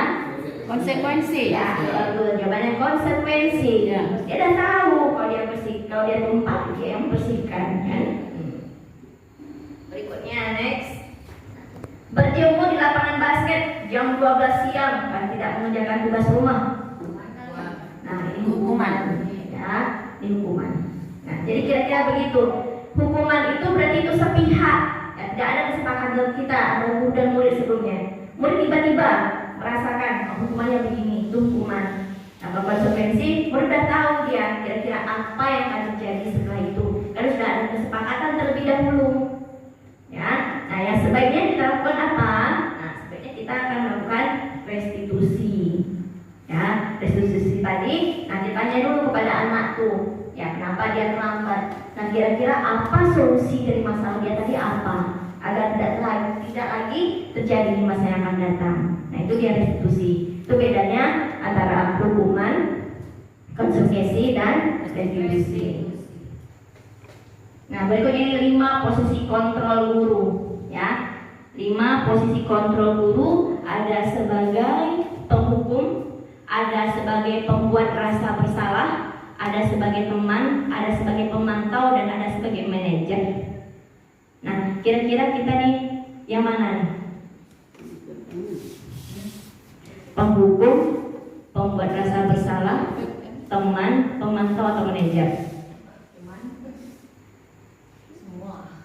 Konsekuensi. Ya, bagus. Jawabannya konsekuensi. Ya. Dia udah tahu kalau dia kalau dia tumpah, dia yang bersihkan kan. Berikutnya next. Berjemur di lapangan basket jam 12 siang kan tidak mengerjakan tugas rumah. Nah, ini hukuman. Ya, ini hukuman. Nah, jadi kira-kira begitu. Hukuman itu berarti itu sepihak. Ya, tidak ada kesepakatan kita atau guru dan murid sebelumnya. Murid tiba-tiba merasakan hukumannya begini, itu hukuman. Nah, kalau konsekuensi, murid sudah tahu dia kira-kira apa yang akan terjadi setelah itu. Karena sudah ada kesepakatan terlebih dahulu. Ya, nah yang sebaiknya kita lakukan apa? Nah, sebaiknya kita akan melakukan restitusi. Ya, restitusi tadi, nanti tanya dulu kepada anak tuh, ya kenapa dia terlambat. Nah, kira-kira apa solusi dari masalah dia tadi apa? Agar tidak lagi terjadi di masa yang akan datang. Nah itu dia restitusi. Itu bedanya antara hukuman, konsekuensi dan restitusi. Nah berikutnya ini 5 posisi kontrol guru, ya. 5 posisi kontrol guru, ada sebagai penghukum, ada sebagai pembuat rasa bersalah, ada sebagai teman, ada sebagai pemantau, dan ada sebagai manajer. Nah, kira-kira kita nih yang mana nih? Penghukum, pembuat rasa bersalah, teman, pemantau, atau manajer?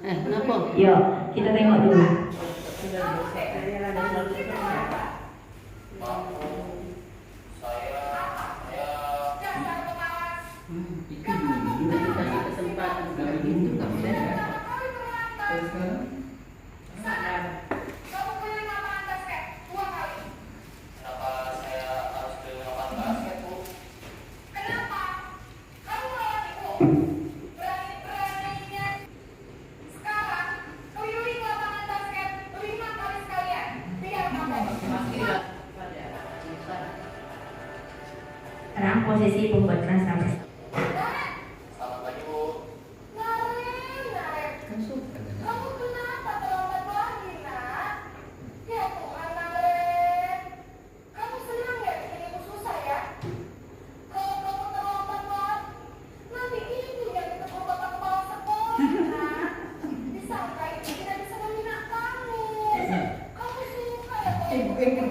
Kenapa? Yuk, kita tengok dulu. Dikasih kesempatan Itu nggak boleh. Terus sekarang? Sekarang posisi pembuat rasa bersalah. Kan suka dengan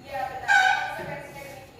Iya benar, konsekuensinya demikian.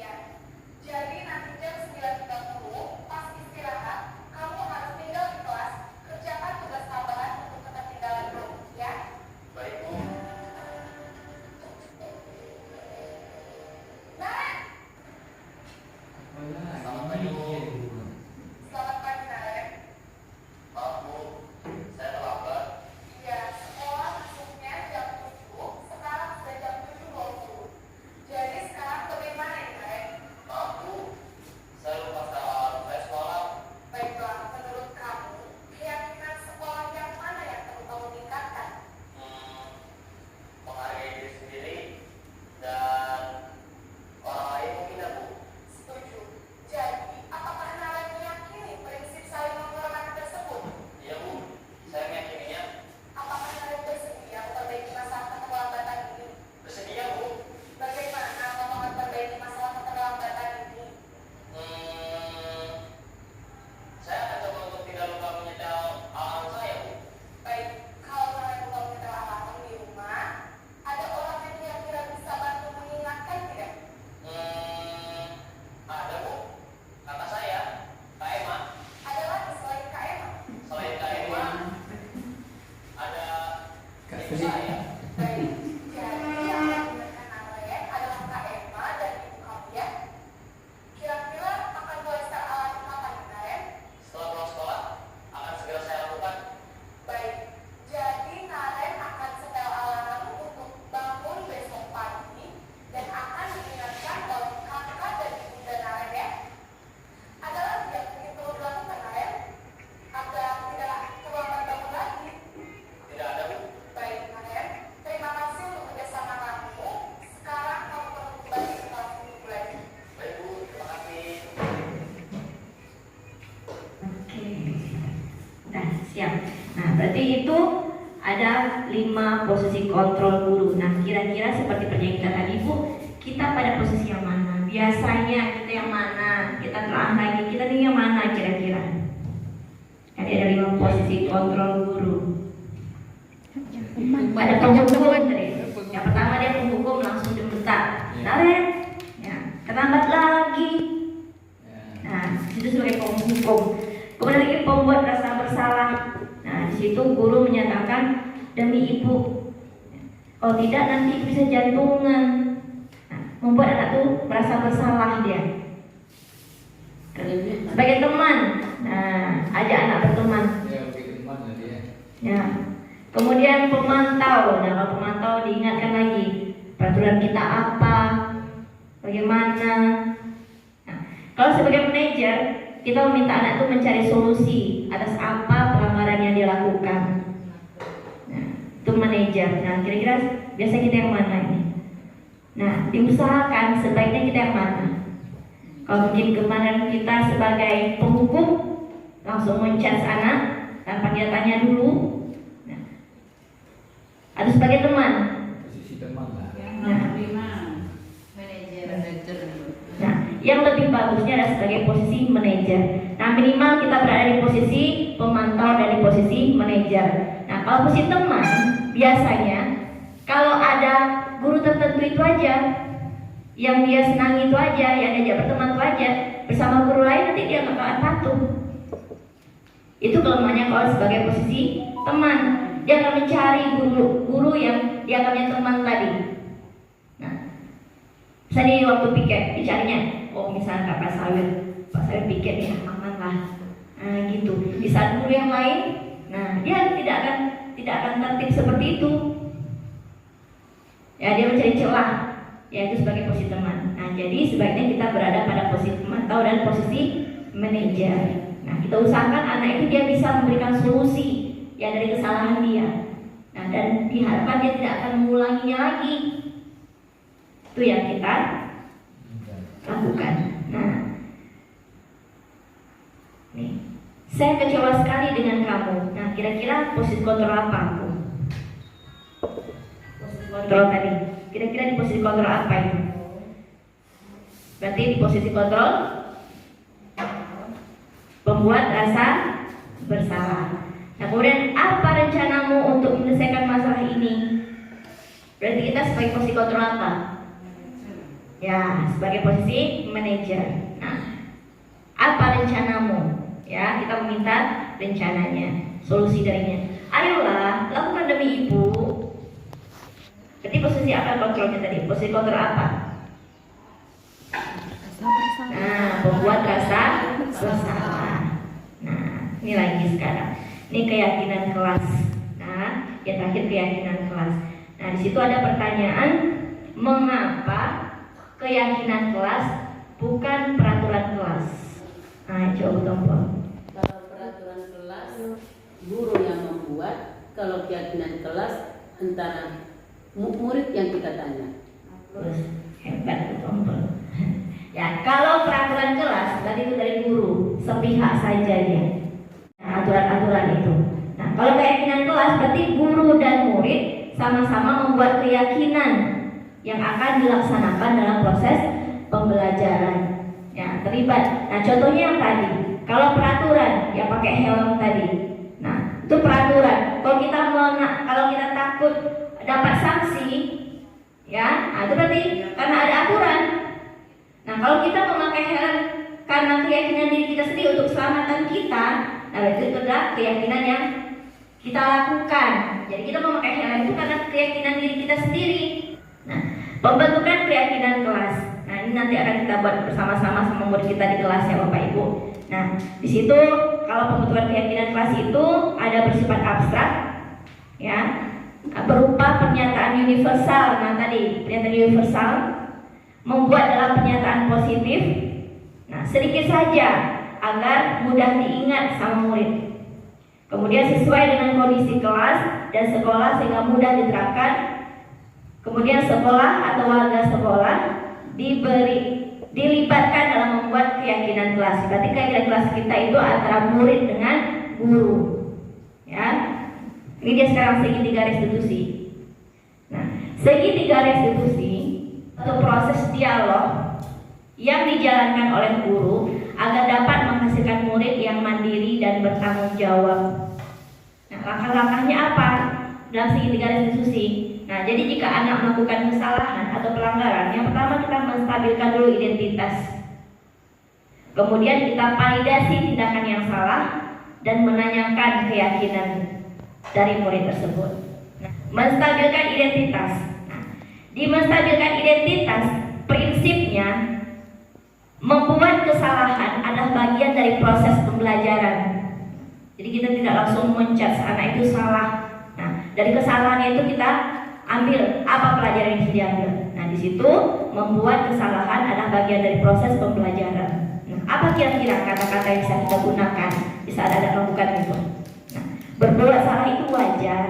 berarti itu ada 5 posisi kontrol guru. Nah, kira-kira seperti pertanyaan kita tadi Bu, kita pada posisi yang mana? Biasanya kita yang mana? Kita telah lagi, kita nih yang mana kira-kira? Jadi ada 5 posisi kontrol guru. Ada penghukum tadi. Yang pertama dia penghukum, langsung dibentak. Naret, ya, ketambat lagi. Nah, itu sebagai penghukum. Kemudian lagi pembuat rasa bersalah. Nah, di situ guru menyatakan demi ibu. Kalau tidak nanti bisa jantungan. Nah, membuat anak tuh merasa bersalah dia. Sebagai teman, nah, ajak anak berteman. Ya, oke, teman tadi ya. Ya. Kemudian pemantau. Nah, kalau pemantau diingatkan lagi peraturan kita apa, bagaimana. Nah, kalau sebagai manajer kita meminta anak itu mencari solusi atas apa pelanggaran yang dilakukan. Nah, itu manajer. Nah, kira-kira biasa kita yang mana ini? Nah, diusahakan sebaiknya kita yang mana? Kalau mungkin kemarin kita sebagai penghukum langsung mencas anak tanpa dia tanya dulu. Nah, atau sebagai teman. Posisi teman lah. Manajer. Nah, yang lebih bagusnya adalah sebagai posisi manajer. Nah, minimal kita berada di posisi pemantau dan di posisi manajer. Nah, kalau posisi teman, biasanya kalau ada guru tertentu itu aja, yang dia senang itu aja, yang diajak berteman itu aja, bersama guru lain nanti dia nggak akan patuh. Itu kelemahannya kalau sebagai posisi teman. Dia akan mencari guru yang dia akan teman tadi. Nah, misalnya waktu piket dicarinya, oh misalnya Pak Sawir piket ya aman lah. Nah gitu. Di saat guru yang lain, nah dia tidak akan tertib seperti itu. Ya dia mencari celah, yaitu sebagai posisi teman. Nah jadi sebaiknya kita berada pada posisi pemantau dan posisi manajer. Nah kita usahakan anak itu dia bisa memberikan solusi ya dari kesalahan dia. Nah dan diharapkan dia tidak akan mengulanginya lagi. Itu yang kita lakukan. Nah, nih, saya kecewa sekali dengan kamu. Nah, kira-kira posisi kontrol apa aku? Posisi kontrol tadi. Kira-kira di posisi kontrol apa itu? Berarti di posisi kontrol pembuat rasa bersalah. Nah, kemudian apa rencanamu untuk menyelesaikan masalah ini? Berarti kita sebagai posisi kontrol apa? Ya, sebagai posisi manajer. Nah, apa rencanamu? Ya, kita meminta rencananya, solusi darinya. Ayolah, lakukan demi ibu. Berarti posisi apa kontrolnya tadi? Posisi kontrol apa? Nah, membuat rasa bersalah. Nah, ini lagi sekarang. Ini keyakinan kelas. Nah, yang terakhir keyakinan kelas. Nah, di situ ada pertanyaan, mengapa keyakinan kelas bukan peraturan kelas? Nah, coba tombol. Kalau peraturan kelas guru yang membuat, kalau keyakinan kelas antara murid yang kita tanya. Terus hebat tombol. Ya, kalau peraturan kelas berarti itu dari guru, sepihak saja dia. Nah, aturan-aturan itu. Nah, kalau keyakinan kelas berarti guru dan murid sama-sama membuat keyakinan yang akan dilaksanakan dalam proses pembelajaran. Ya, terlibat. Nah, contohnya yang tadi, kalau peraturan yang pakai helm tadi. Nah, itu peraturan. Kalau kita takut dapat sanksi, ya, nah, itu berarti karena ada aturan. Nah, kalau kita memakai helm karena keyakinan diri kita sendiri untuk keselamatan kita, nah itu adalah keyakinan yang kita lakukan. Jadi kita memakai helm itu karena keyakinan diri kita sendiri. Nah, pembentukan keyakinan kelas. Nah, ini nanti akan kita buat bersama-sama sama murid kita di kelas ya Bapak Ibu. Nah, di situ kalau pembentukan keyakinan kelas itu ada bersifat abstrak, ya, berupa pernyataan universal. Nah, tadi pernyataan universal membuat dalam pernyataan positif. Nah, sedikit saja agar mudah diingat sama murid. Kemudian sesuai dengan kondisi kelas dan sekolah sehingga mudah diterapkan. Kemudian sekolah atau warga sekolah dilibatkan dalam membuat keyakinan kelas. Berarti keyakinan kelas kita itu antara murid dengan guru. Ya. Ini dia sekarang segitiga restitusi. Nah, segitiga restitusi itu proses dialog yang dijalankan oleh guru agar dapat menghasilkan murid yang mandiri dan bertanggung jawab. Nah, langkah-langkahnya apa dalam segitiga restitusi? Nah, jadi jika anak melakukan kesalahan atau pelanggaran, yang pertama kita menstabilkan dulu identitas. Kemudian kita validasi tindakan yang salah dan menanyakan keyakinan dari murid tersebut. Nah, menstabilkan identitas. Nah, di menstabilkan identitas, prinsipnya membuat kesalahan adalah bagian dari proses pembelajaran. Jadi kita tidak langsung mencat anak itu salah. Nah, dari kesalahannya itu kita ambil apa pelajaran yang bisa diambil. Nah, di situ membuat kesalahan adalah bagian dari proses pembelajaran. Nah, apa kira-kira kata-kata yang bisa kita gunakan di saat ada melakukan itu? Nah, berbuat salah itu wajar.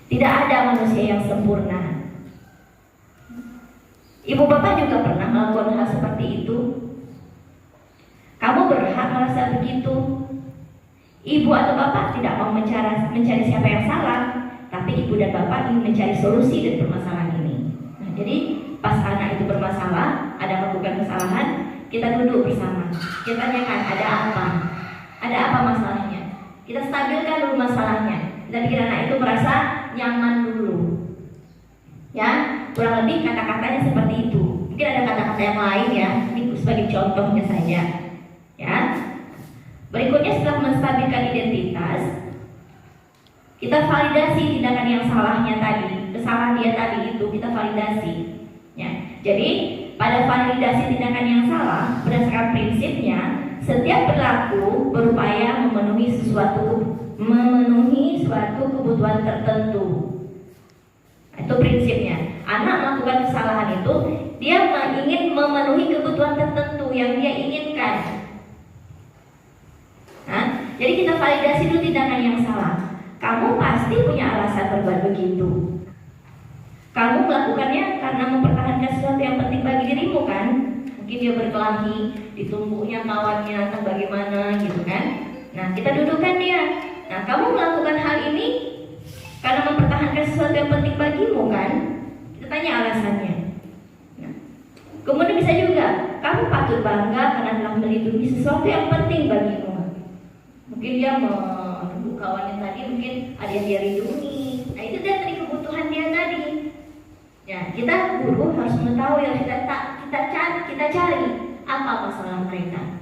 Tidak ada manusia yang sempurna. Ibu bapak juga pernah melakukan hal seperti itu. Kamu berhak merasa begitu. Ibu atau bapak tidak mau mencari siapa yang salah, tapi ibu dan bapak ingin mencari solusi dari permasalahan ini. Nah, jadi pas anak itu bermasalah, ada melakukan kesalahan, kita duduk bersama. Kita tanyakan ada apa masalahnya. Kita stabilkan dulu masalahnya. Kita bikin anak itu merasa nyaman dulu. Ya, kurang lebih kata-katanya seperti itu. Mungkin ada kata-kata yang lain ya, ini sebagai contohnya saja. Ya. Berikutnya setelah menstabilkan identitas, kita validasi tindakan yang salahnya tadi, kesalahan dia tadi itu kita validasi. Ya. Jadi pada validasi tindakan yang salah, berdasarkan prinsipnya, setiap perilaku berupaya memenuhi suatu kebutuhan tertentu. Itu prinsipnya. Anak melakukan kesalahan itu, dia ingin memenuhi kebutuhan tertentu yang dia inginkan. Nah, jadi kita validasi dulu tindakan yang salah. Kamu pasti punya alasan berbuat begitu. Kamu melakukannya karena mempertahankan sesuatu yang penting bagi dirimu kan? Mungkin dia berkelahi, ditumbuknya kawannya atau bagaimana gitu kan? Nah, kita dudukkan dia. Nah, kamu melakukan hal ini karena mempertahankan sesuatu yang penting bagimu kan? Kita tanya alasannya. Nah, kemudian bisa juga kamu patut bangga karena telah melindungi sesuatu yang penting bagimu. Mungkin dia menunggu kawannya tadi, mungkin ada yang dia lindungi. Nah, itu dari kebutuhan dia tadi. Ya, kita guru harus mengetahui yang kita cari apa masalah mereka.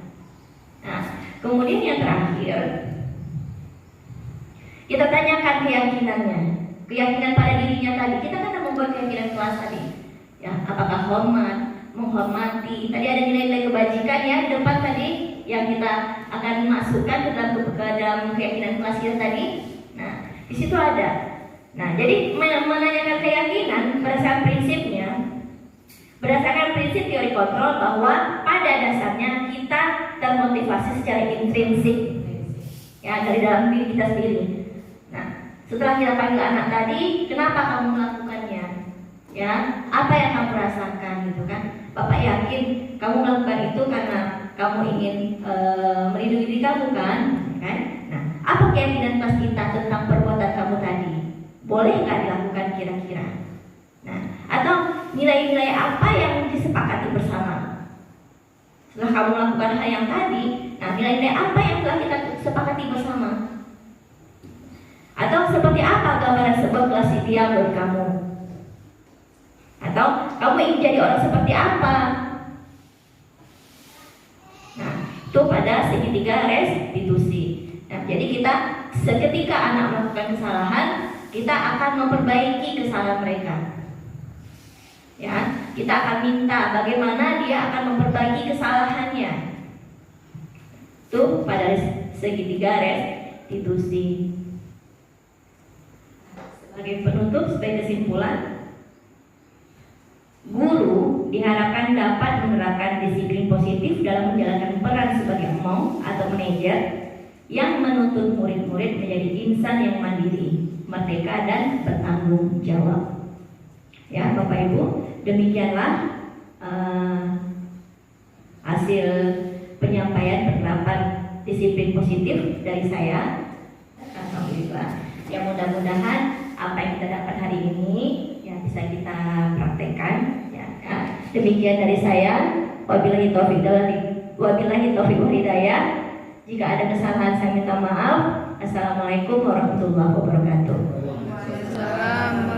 Nah, kemudian yang terakhir, kita tanyakan keyakinannya, keyakinan pada dirinya tadi. Kita kan membuat keyakinan kelas tadi. Ya, apakah hormat, menghormati. Tadi ada nilai-nilai kebajikan ya di depan tadi yang kita akan masukkan ke dalam keyakinan kelas kita tadi. Nah, di situ ada. Nah, jadi menanyakan keyakinan berdasarkan prinsipnya, berdasarkan prinsip teori kontrol bahwa pada dasarnya kita termotivasi secara intrinsik, ya dari dalam diri kita sendiri. Nah, setelah kita panggil anak tadi, kenapa kamu melakukannya? Ya, apa yang kamu rasakan gitu kan? Bapak yakin kamu melakukan itu karena kamu ingin melindungi diri kamu kan? Nah, apa keyakinan kelas kita tentang perbuatan kamu tadi? Boleh nggak dilakukan kira-kira? Nah, atau nilai-nilai apa yang disepakati bersama? Setelah kamu melakukan hal yang tadi, nah nilai-nilai apa yang telah kita sepakati bersama? Atau seperti apa gambaran sebuah kelas ideal buat kamu? Atau kamu ingin jadi orang seperti apa? Nah, itu pada segitiga restitusi. Nah, jadi kita seketika anak melakukan kesalahan, kita akan memperbaiki kesalahan mereka. Ya, kita akan minta bagaimana dia akan memperbaiki kesalahannya. Itu pada segitiga restitusi. Sebagai penutup, sebagai kesimpulan, guru diharapkan dapat menerapkan disiplin positif dalam menjalankan peran sebagai emong atau manajer yang menuntut murid-murid menjadi insan yang mandiri, merdeka dan bertanggung jawab. Ya, Bapak Ibu, demikianlah hasil penyampaian penerapan disiplin positif dari saya. Alhamdulillah. mudah-mudahan apa yang kita dapat hari ini ya bisa kita praktekkan ya. Demikian dari saya. Wabillahi taufiq wal hidayah. Jika ada kesalahan saya minta maaf. Assalamualaikum warahmatullahi wabarakatuh. Waalaikumsalam.